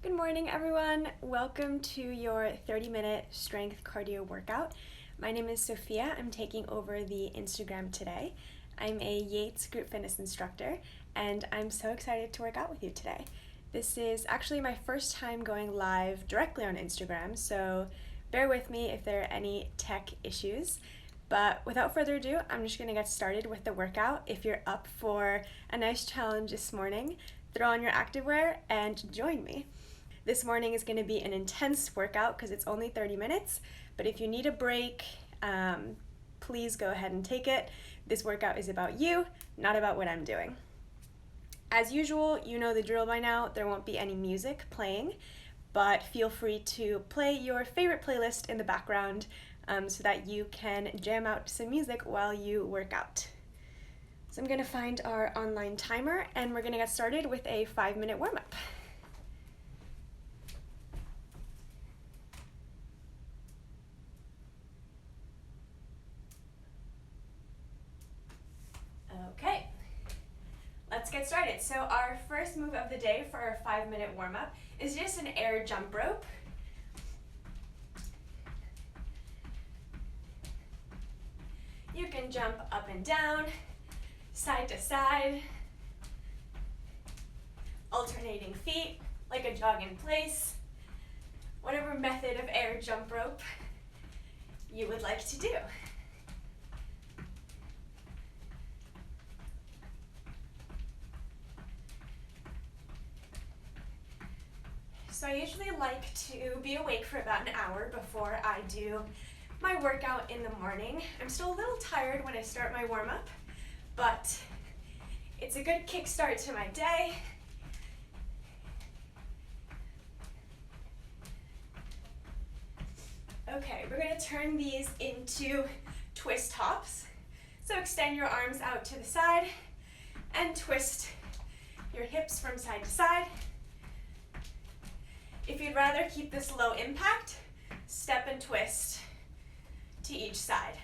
Good morning, everyone. Welcome to your 30-minute strength cardio workout. My name is Sofia. I'm taking over the Instagram today. I'm a Yates group fitness instructor, and I'm so excited to work out with you today. This is actually my first time going live directly on Instagram, so bear with me if there are any tech issues. But without further ado, I'm just going to get started with the workout. If you're up for a nice challenge this morning, throw on your activewear and join me. This morning is going to be an intense workout because it's only 30 minutes, but if you need a break, please go ahead and take it. This workout is about you, not about what I'm doing. As usual, you know the drill by now. There won't be any music playing, but feel free to play your favorite playlist in the background so that you can jam out some music while you work out. So I'm going to find our online timer and we're going to get started with a 5-minute warm-up. Okay, let's get started. So our first move of the day for our 5-minute warm-up is just an air jump rope. You can jump up and down, side to side, alternating feet like a jog in place, whatever method of air jump rope you would like to do. So I usually like to be awake for about an hour before I do my workout in the morning. I'm still a little tired when I start my warm-up, but it's a good kickstart to my day. Okay, we're going to turn these into twist hops. So extend your arms out to the side and twist your hips from side to side. If you'd rather keep this low impact, step and twist to each side.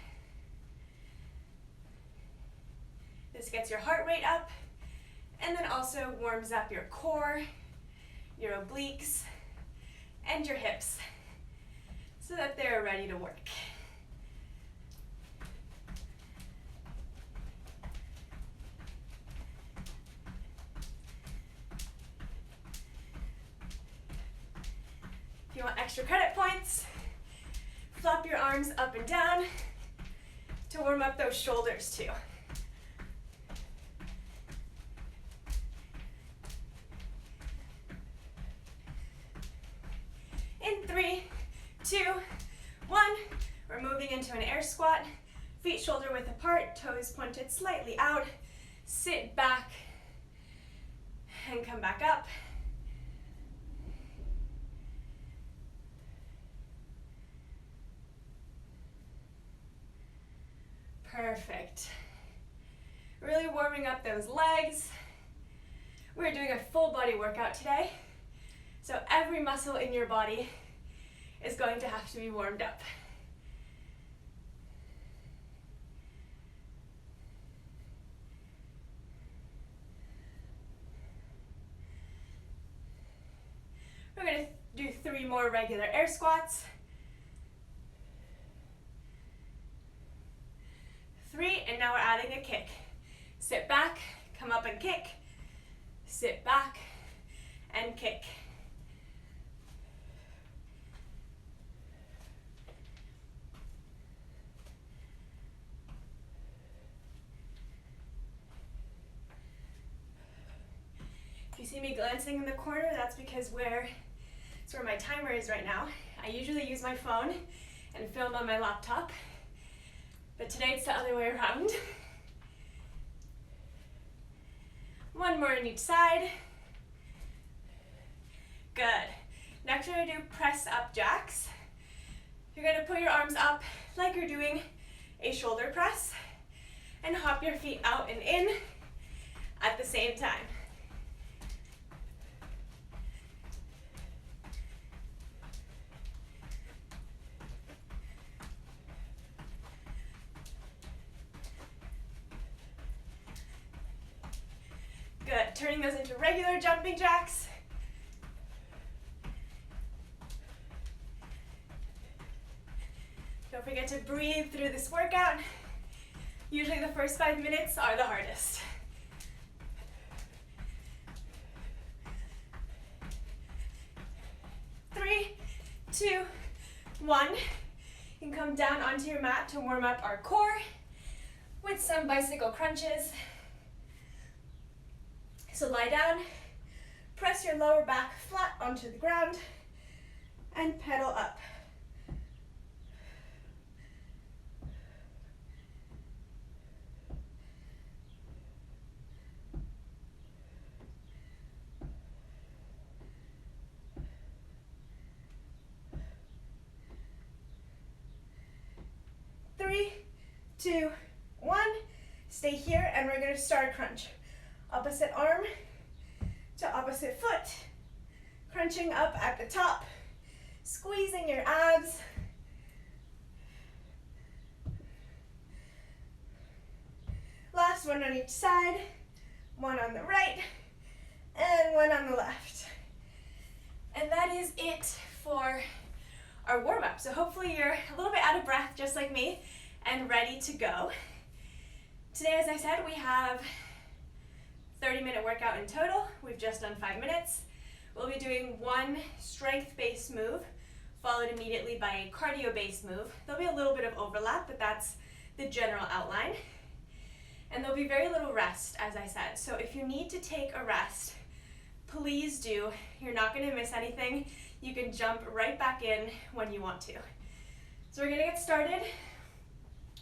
This gets your heart rate up and then also warms up your core, your obliques, and your hips so that they're ready to work. If you want extra credit points, flop your arms up and down to warm up those shoulders too. In 3, 2, 1, we're moving into an air squat. Feet shoulder width apart, toes pointed slightly out. Sit back and come back up. Perfect. Really warming up those legs. We're doing a full body workout today, so every muscle in your body is going to have to be warmed up. We're going to do 3 more regular air squats. 3, and now we're adding a kick. Sit back, come up and kick. Sit back and kick. If you see me glancing in the corner, that's because it's where my timer is right now. I usually use my phone and film on my laptop, but today it's the other way around. 1 more on each side. Good. Next we're going to do press up jacks. You're going to put your arms up like you're doing a shoulder press and hop your feet out and in at the same time. Good. Turning those into regular jumping jacks. breathe through this workout. Usually the first 5 minutes are the hardest. 3, 2, 1. You can come down onto your mat to warm up our core with some bicycle crunches. So lie down, press your lower back flat onto the ground, and pedal up. Three, 2, 1. Stay here, and we're going to start a crunch. Opposite arm to opposite foot. Crunching up at the top. Squeezing your abs. Last one on each side. One on the right, and one on the left. And that is it for our warm-up. So hopefully you're a little bit out of breath, just like me, and ready to go. Today, as I said, we have 30-minute workout in total. We've just done 5 minutes. We'll be doing one strength-based move, followed immediately by a cardio-based move. There'll be a little bit of overlap, but that's the general outline. And there'll be very little rest, as I said. So if you need to take a rest, please do. You're not going to miss anything. You can jump right back in when you want to. So we're going to get started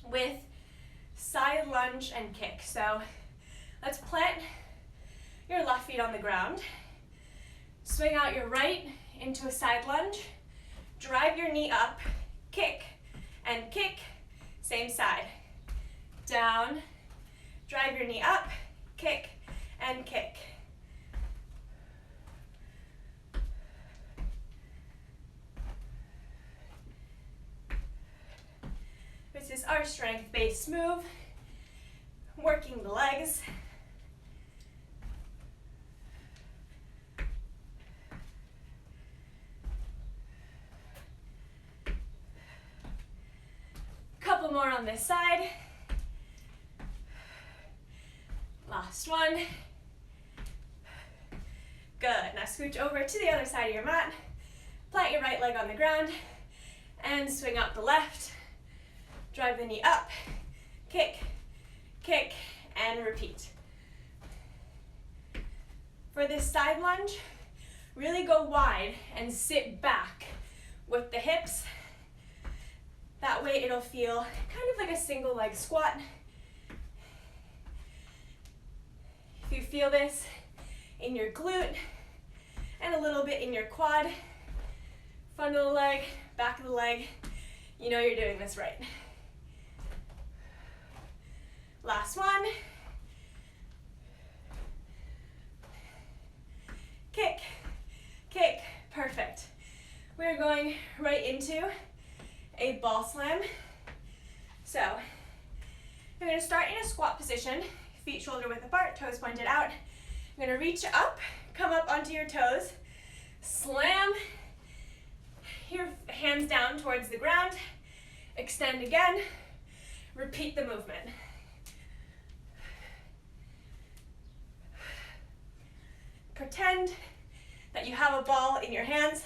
with side lunge and kick. So let's plant your left feet on the ground. Swing out your right into a side lunge. Drive your knee up, kick, and kick, same side. Down, drive your knee up, kick, and kick. This is our strength-based move, working the legs. Couple more on this side. Last one. Good. Now scooch over to the other side of your mat. Plant your right leg on the ground and swing out the left. Drive the knee up, kick, kick, and repeat. For this side lunge, really go wide and sit back with the hips. That way it'll feel kind of like a single leg squat. If you feel this in your glute and a little bit in your quad, front of the leg, back of the leg, you know you're doing this right. Last one. Kick, kick, perfect. We're going right into a ball slam. So, I'm going to start in a squat position, feet shoulder width apart, toes pointed out. I'm going to reach up, come up onto your toes, slam your hands down towards the ground, extend again, repeat the movement. Pretend that you have a ball in your hands,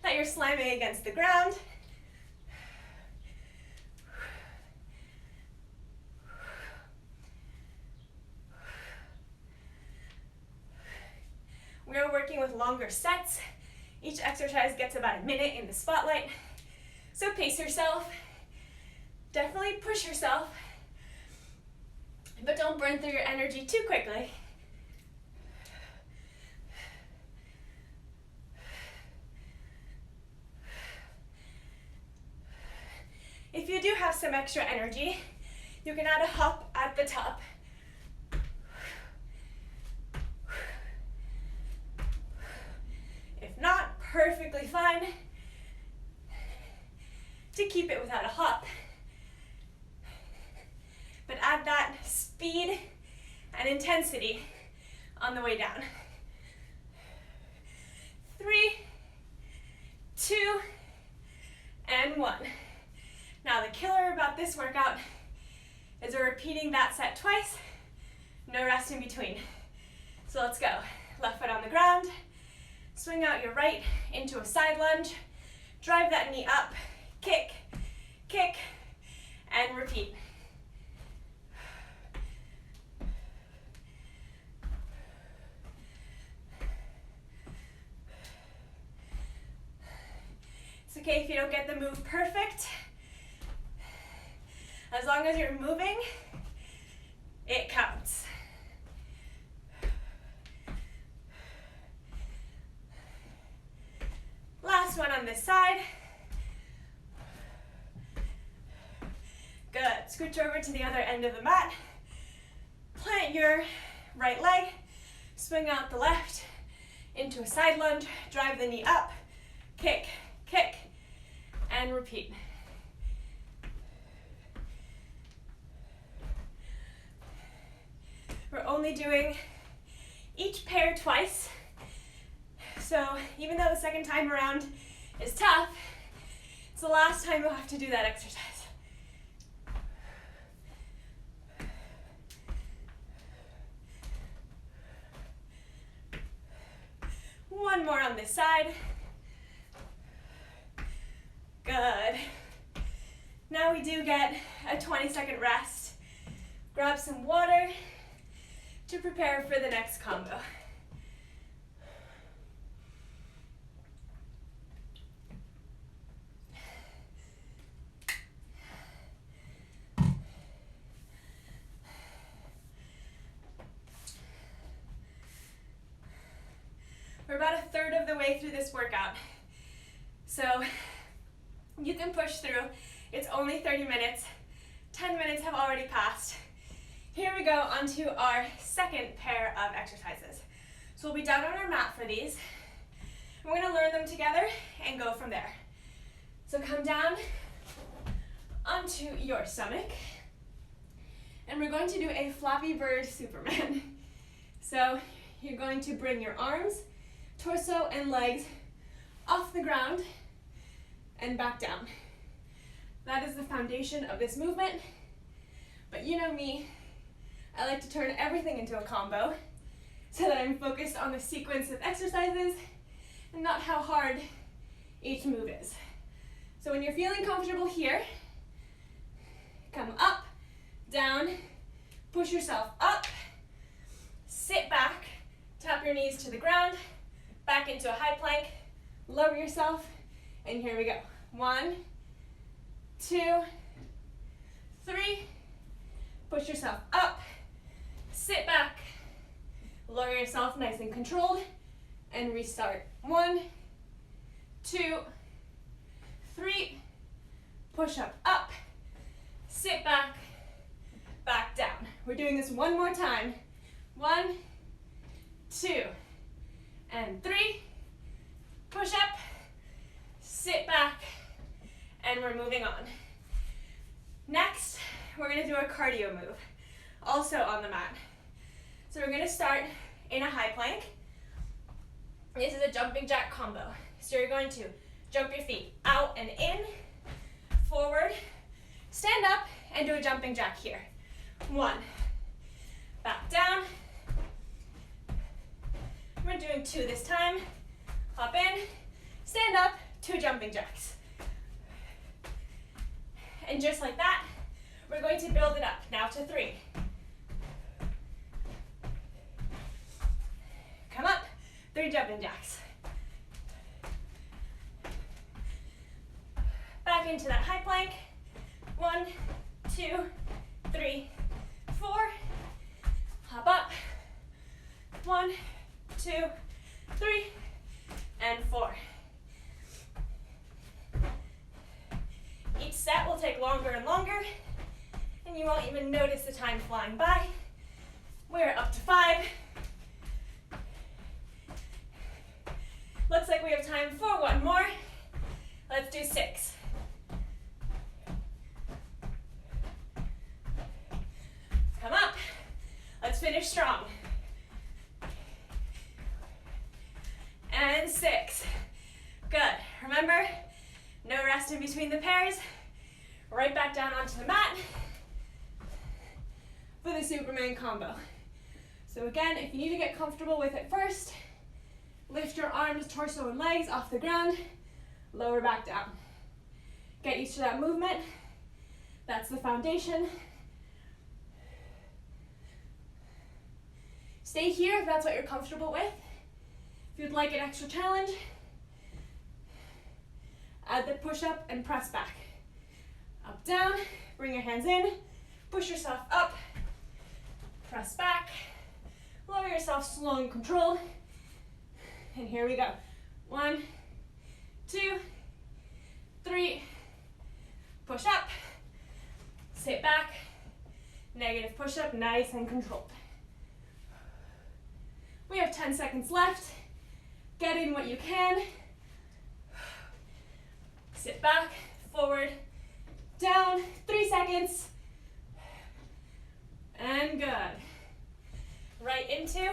that you're slamming against the ground. We are working with longer sets. Each exercise gets about a minute in the spotlight. So pace yourself. Definitely push yourself, but don't burn through your energy too quickly. If you do have some extra energy, you can add a hop at the top. If not, perfectly fine to keep it without a hop. But add that speed and intensity on the way down. 3, 2, and 1. Now the killer this workout is we're repeating that set twice, no rest in between. So let's go. Left foot on the ground, swing out your right into a side lunge, drive that knee up, kick, kick, and repeat. It's okay if you don't get the move perfect. As long as you're moving, it counts. Last one on this side. Good. Scooch over to the other end of the mat. Plant your right leg. Swing out the left into a side lunge. Drive the knee up. Kick, kick, and repeat. We're only doing each pair twice. So even though the second time around is tough, it's the last time you'll have to do that exercise. One more on this side. Good. Now we do get a 20-second rest. Grab some water to prepare for the next combo. We're about a third of the way through this workout, so you can push through. It's only 30 minutes. 10 minutes have already passed. Here we go onto our second pair of exercises. So we'll be down on our mat for these. We're going to learn them together and go from there. So come down onto your stomach, and we're going to do a Flappy Bird Superman. So you're going to bring your arms, torso, and legs off the ground and back down. That is the foundation of this movement, but you know me, I like to turn everything into a combo so that I'm focused on the sequence of exercises and not how hard each move is. So when you're feeling comfortable here, come up, down, push yourself up, sit back, tap your knees to the ground, back into a high plank, lower yourself, and here we go. 1, 2, 3, push yourself up, sit back, lower yourself nice and controlled, and restart. 1, 2, 3, push up, sit back, back down. We're doing this one more time. 1, 2, and 3, push up, sit back, and we're moving on. Next, we're going to do a cardio move, also on the mat. So we're going to start in a high plank. This is a jumping jack combo. So you're going to jump your feet out and in, forward, stand up, and do a jumping jack here. 1, back down. We're doing 2 this time. Hop in, stand up, 2 jumping jacks. And just like that, we're going to build it up now to 3. Come up, 3 jumping jacks. Back into that high plank. 1, 2, 3, 4. Hop up. 1, 2, 3, and 4. Each set will take longer and longer, and you won't even notice the time flying by. We're up to 5. Looks like we have time for one more. Let's do 6. Come up. Let's finish strong. And 6. Good. Remember, no rest in between the pairs. right back down onto the mat for the Superman combo. So again, if you need to get comfortable with it first, lift your arms, torso, and legs off the ground, lower back down. Get used to that movement. That's the foundation. Stay here if that's what you're comfortable with. If you'd like an extra challenge, add the push-up and press back. Up, down, bring your hands in, push yourself up, press back, lower yourself slow and controlled, and here we go. 1, 2, 3, push up, sit back, negative push-up, nice and controlled. We have 10 seconds left. Get in what you can. Sit back, forward, down, 3 seconds. And good. Right into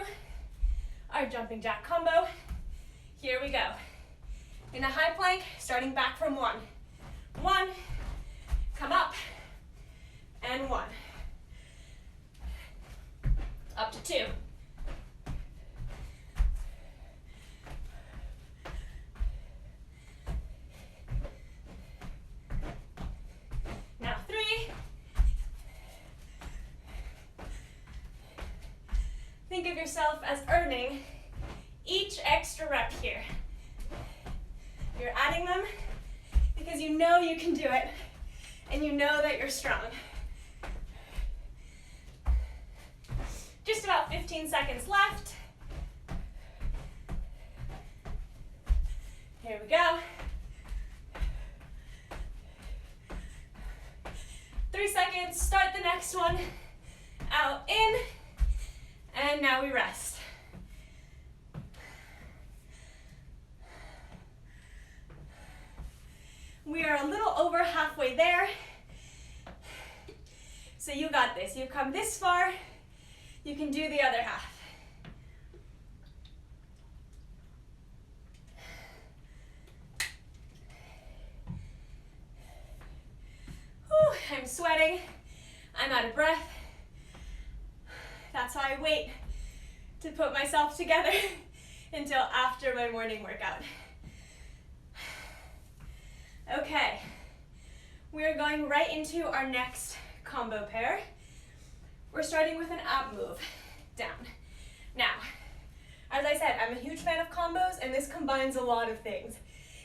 our jumping jack combo. Here we go. In a high plank, starting back from 1. 1, come up, and 1. Up to 2. Now 3. Think of yourself as earning each extra rep here. You're adding them because you know you can do it and you know that you're strong. Just about 15 seconds left. Here we go. 3 seconds, start the next one. Out, in, and now we rest. We are a little over halfway there. So you got this. You've come this far. You can do the other half. Whew, I'm sweating. I'm out of breath. That's why I wait to put myself together until after my morning workout. Okay, we are going right into our next combo pair. We're starting with an ab move, down. Now, as I said, I'm a huge fan of combos, and this combines a lot of things.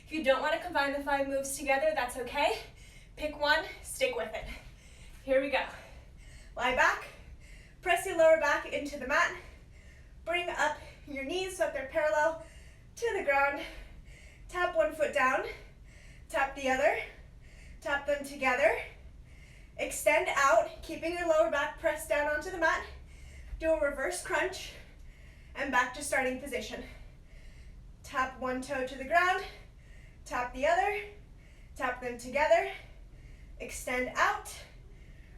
If you don't want to combine the 5 moves together, that's okay. Pick one, stick with it. Here we go. Lie back, press your lower back into the mat, bring up your knees so that they're parallel to the ground, tap one foot down, tap the other, tap them together, extend out, keeping your lower back pressed down onto the mat, do a reverse crunch, and back to starting position. Tap one toe to the ground, tap the other, tap them together, extend out,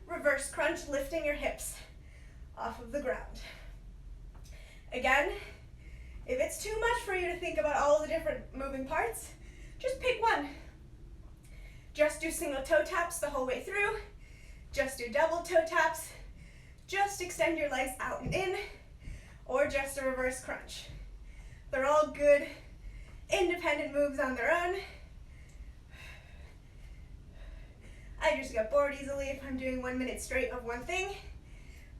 reverse crunch, lifting your hips off of the ground. Again, if it's too much for you to think about all the different moving parts, just pick one. Just do single toe taps the whole way through. Just do double toe taps. Just extend your legs out and in, or just a reverse crunch. They're all good, independent moves on their own. I just get bored easily if I'm doing 1 minute straight of one thing,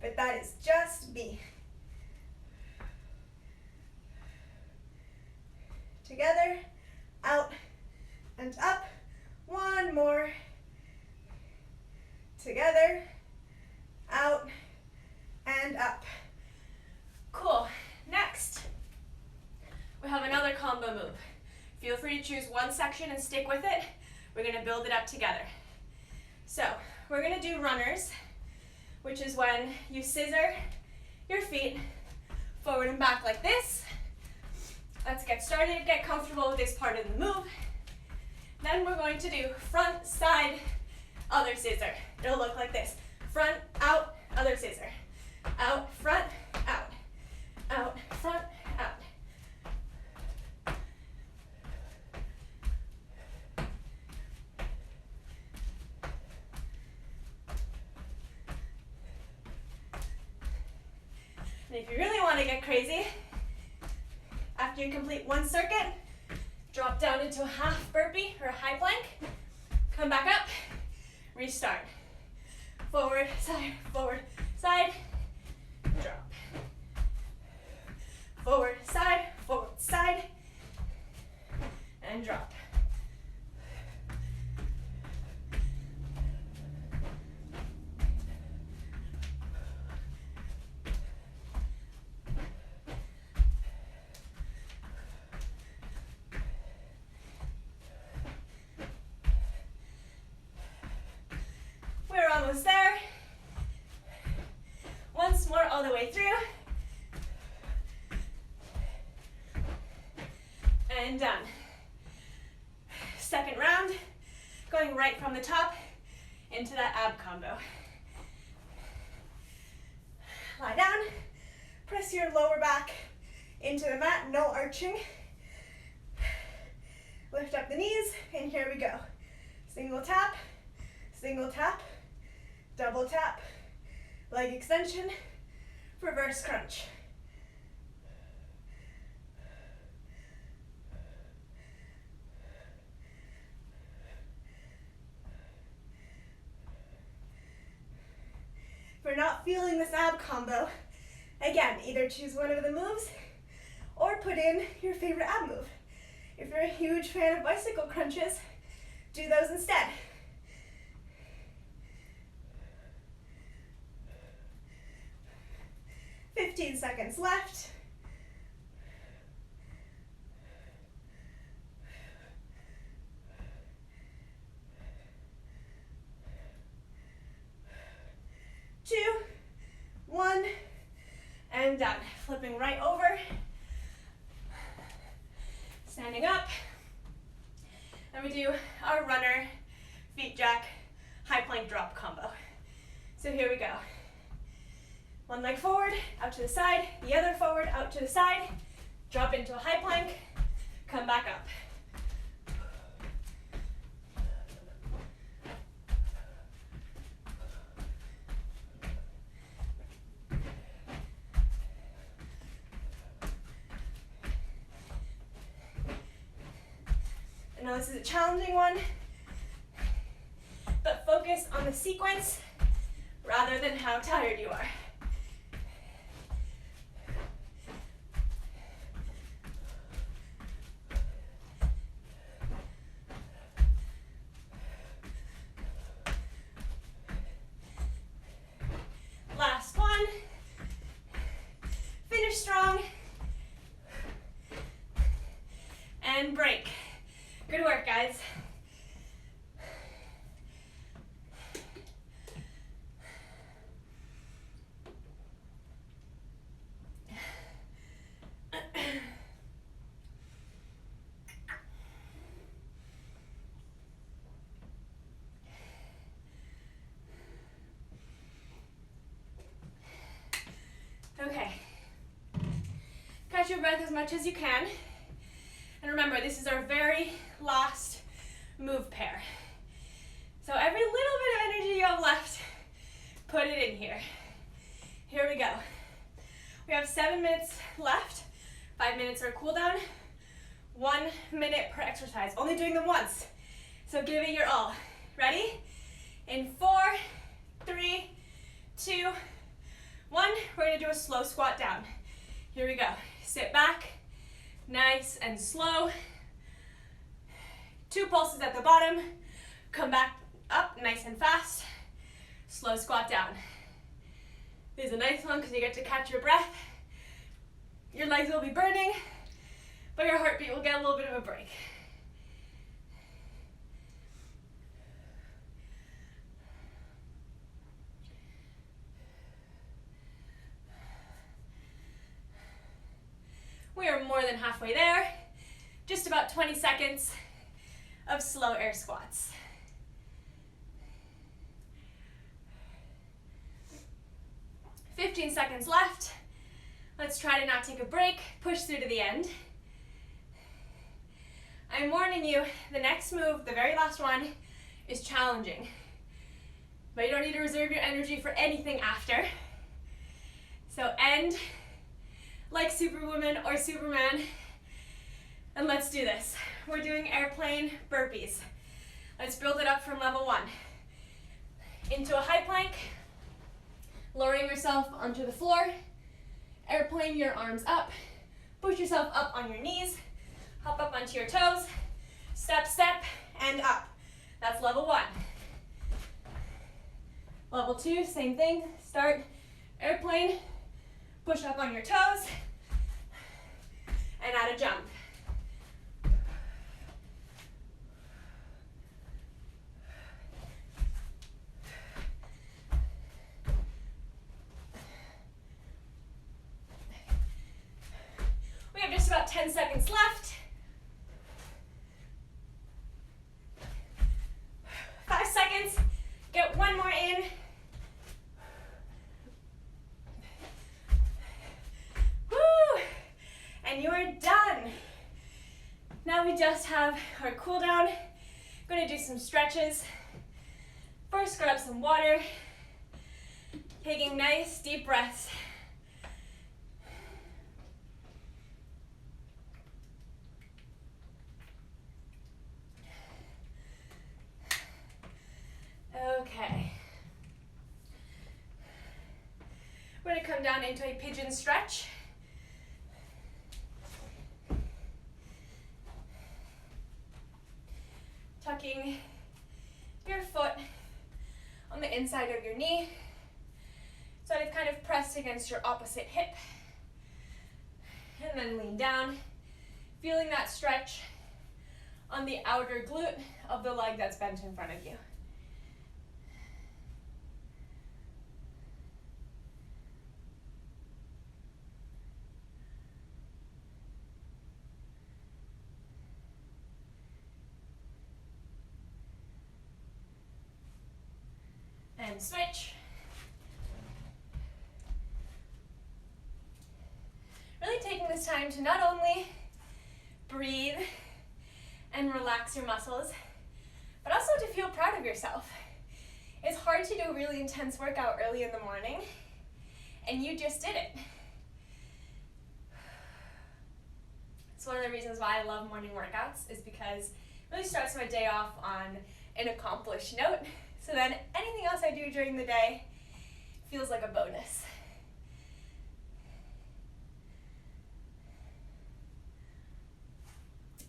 but that is just me. Together, out and up. One more. Together, out and up. Cool. Next, we have another combo move. Feel free to choose one section and stick with it. We're going to build it up together. So, we're going to do runners, which is when you scissor your feet forward and back like this. Let's get started, get comfortable with this part of the move. Then we're going to do front, side, other scissor. It'll look like this. Front, out, other scissor. Out, front, out. Out, front, out. And if you really want to get crazy, after you complete one circuit, drop down into a half burpee or a high plank, come back up, restart. Forward, side, drop. Forward, side, and drop. We're almost there. Once more all the way through. And done. Second round, going right from the top into that ab combo. Lie down, press your lower back into the mat, no arching. Lift up the knees, and here we go. Single tap, double tap, leg extension, reverse crunch. If you're not feeling this ab combo, again, either choose one of the moves or put in your favorite ab move. If you're a huge fan of bicycle crunches, do those instead. "15 seconds left. Two, one, and done. Flipping right over. Standing up. And we do our runner, feet jack, high plank drop combo. So here we go. One leg forward, out to the side, the other forward, out to the side, drop into a high plank, come back up. I know this is a challenging one, but focus on the sequence rather than how tired you are. Last one. Finish strong. And break. Good work, guys. Okay. Catch your breath as much as you can. And remember, this is our very last move pair. So every little bit of energy you have left, put it in here. Here we go. We have 7 minutes left. 5 minutes are cool down. 1 minute per exercise. Only doing them once. So give it your all. Ready? In 4, 3, 2, 1. We're gonna do a slow squat down. Here we go. Sit back. Nice and slow. 2 pulses at the bottom. Come back up nice and fast. Slow squat down. This is a nice one because you get to catch your breath. Your legs will be burning, but your heartbeat will get a little bit of a break. We are more than halfway there. Just about 20 seconds of slow air squats. "15 seconds left. Let's try to not take a break. Push through to the end. I'm warning you, the next move, the very last one, is challenging. But you don't need to reserve your energy for anything after. So end like Superwoman or Superman. And let's do this. We're doing airplane burpees. Let's build it up from level 1. Into a high plank, lowering yourself onto the floor, airplane your arms up, push yourself up on your knees, hop up onto your toes, step, step, and up. That's level 1. Level 2, same thing. Start airplane, push up on your toes, and add a jump. We have just about 10 seconds left. 5 seconds. Get one more in. Woo! And you are done. Now we just have our cool down. Going to do some stretches. First, grab some water. Taking nice deep breaths. Okay. We're going to come down into a pigeon stretch. Tucking your foot on the inside of your knee, so that it's kind of pressed against your opposite hip. And then lean down, feeling that stretch on the outer glute of the leg that's bent in front of you. And switch. Really taking this time to not only breathe and relax your muscles, but also to feel proud of yourself. It's hard to do a really intense workout early in the morning, and you just did it. It's one of the reasons why I love morning workouts, is because it really starts my day off on an accomplished note. So then anything else I do during the day feels like a bonus.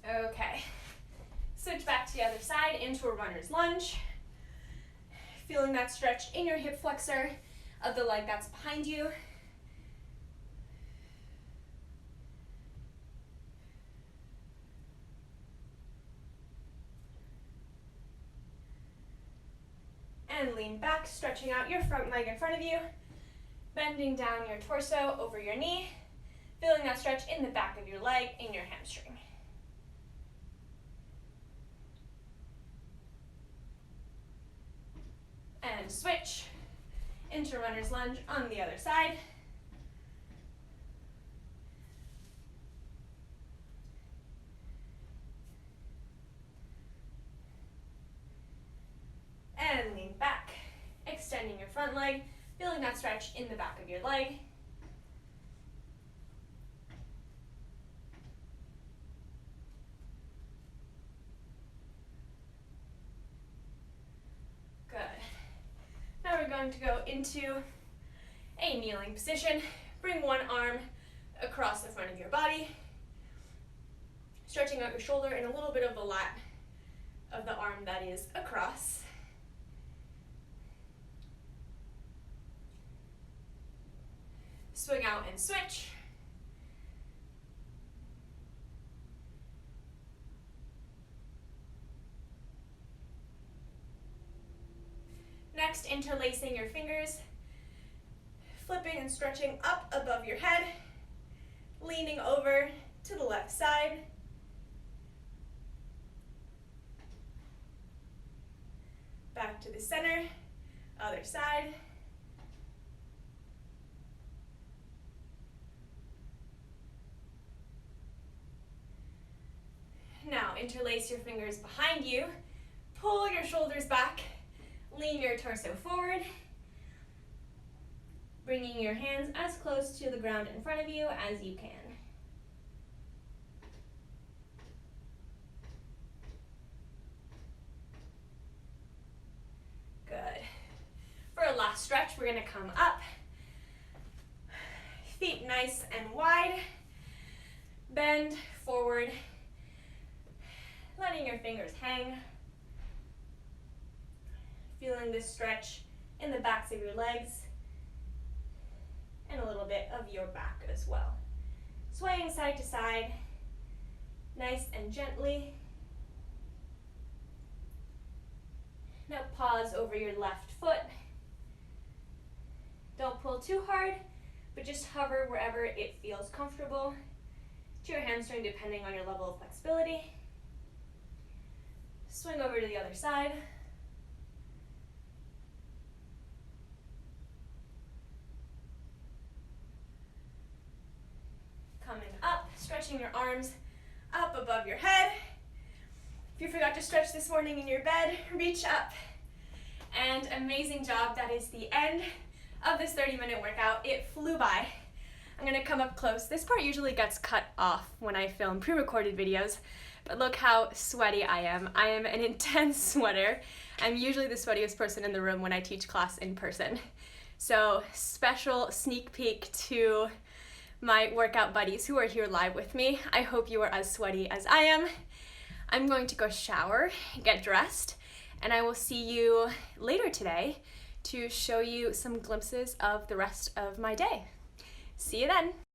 Okay, switch back to the other side into a runner's lunge. Feeling that stretch in your hip flexor of the leg that's behind you. And lean back, stretching out your front leg in front of you, bending down your torso over your knee, feeling that stretch in the back of your leg, in your hamstring. And switch into runner's lunge on the other side. And lean back, extending your front leg, feeling that stretch in the back of your leg. Good. Now we're going to go into a kneeling position. Bring one arm across the front of your body, stretching out your shoulder and a little bit of the lat of the arm that is across. Swing out and switch. Next, interlacing your fingers, flipping and stretching up above your head, leaning over to the left side. Back to the center, other side. Now interlace your fingers behind you, pull your shoulders back, lean your torso forward, bring bringing your hands as close to the ground in front of you as you can. Good. For a last stretch, we're going to come up. Feet nice and wide. Bend forward, letting your fingers hang. Feeling this stretch in the backs of your legs and a little bit of your back as well. Swaying side to side, nice and gently. Now pause over your left foot. Don't pull too hard, but just hover wherever it feels comfortable to your hamstring depending on your level of flexibility. Swing over to the other side. Coming up, stretching your arms up above your head. If you forgot to stretch this morning in your bed, reach up. And amazing job, that is the end of this 30-minute workout. It flew by. I'm gonna come up close. This part usually gets cut off when I film pre-recorded videos, but look how sweaty I am. I am an intense sweater. I'm usually the sweatiest person in the room when I teach class in person. So special sneak peek to my workout buddies who are here live with me. I hope you are as sweaty as I am. I'm going to go shower, get dressed, and I will see you later today to show you some glimpses of the rest of my day. See you then.